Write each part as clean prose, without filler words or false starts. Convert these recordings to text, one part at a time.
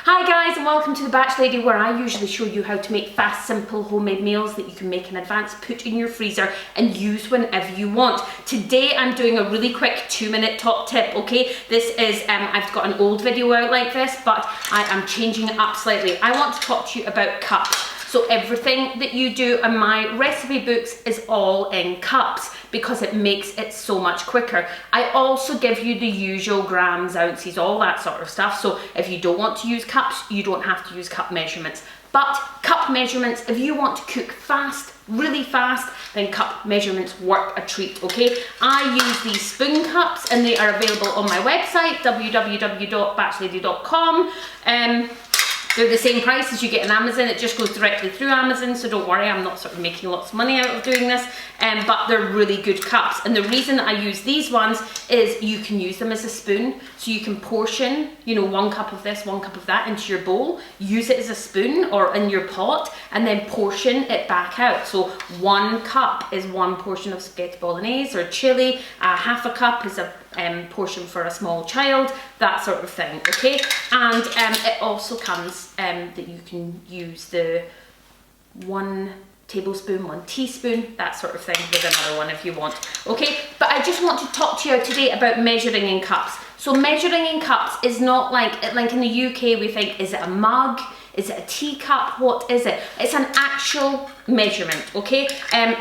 Hi guys, and welcome to The Batch Lady, where I usually show you how to make fast, simple homemade meals that you can make in advance, put in your freezer and use whenever you want. Today I'm doing a really quick 2-minute top tip, okay? This is, I've got an old video out like this, but I am changing it up slightly. I want to talk to you about cups. So everything that you do in my recipe books is all in cups because it makes it so much quicker. I also give you the usual grams, ounces, all that sort of stuff. So if you don't want to use cups, you don't have to use cup measurements. But cup measurements, if you want to cook fast, really fast, then cup measurements work a treat, okay? I use these spoon cups and they are available on my website, www.batchlady.com. They're the same price as you get on Amazon. It just goes directly through Amazon, so don't worry, I'm not sort of making lots of money out of doing this, but they're really good cups. And the reason that I use these ones is you can use them as a spoon, so you can portion, you know, 1 cup of this, 1 cup of that into your bowl, use it as a spoon or in your pot, and then portion it back out. So 1 cup is 1 portion of spaghetti bolognese or chili, half a cup is a portion for a small child, that sort of thing, okay? And it also comes that you can use the 1 tablespoon, 1 teaspoon, that sort of thing with another one if you want, okay? But I just want to talk to you today about measuring in cups. So measuring in cups is not like in the UK we think, is it a mug? Is it a teacup? What is it? It's an actual measurement, okay?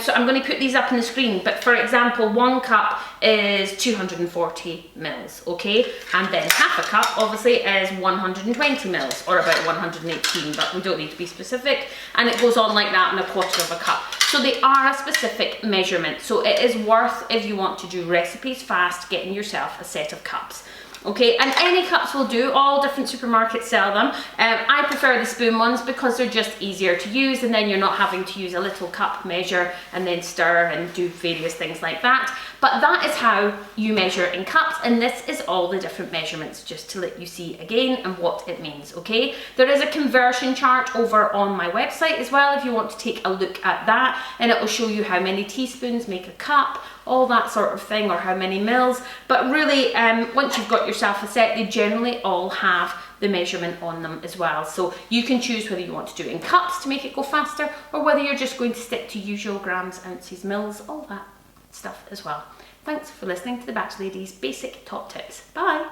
So I'm going to put these up on the screen, but for example, 1 cup is 240 mils, okay? And then half a cup obviously is 120 mils, or about 118, but we don't need to be specific. And it goes on like that in 1/4 of a cup. So they are a specific measurement. So it is worth, if you want to do recipes fast, getting yourself a set of cups. Okay, and any cups will do, all different supermarkets sell them. I prefer the spoon ones because they're just easier to use, and then you're not having to use a little cup measure and then stir and do various things like that. But that is how you measure in cups, and this is all the different measurements, just to let you see again and what it means, okay? There is a conversion chart over on my website as well if you want to take a look at that, and it will show you how many teaspoons make a cup, all that sort of thing, or how many mils. But really, once you've got yourself a set, they generally all have the measurement on them as well. So you can choose whether you want to do it in cups to make it go faster, or whether you're just going to stick to usual grams, ounces, mils, all that stuff as well. Thanks for listening to The Batch Lady's Basic Top Tips. Bye!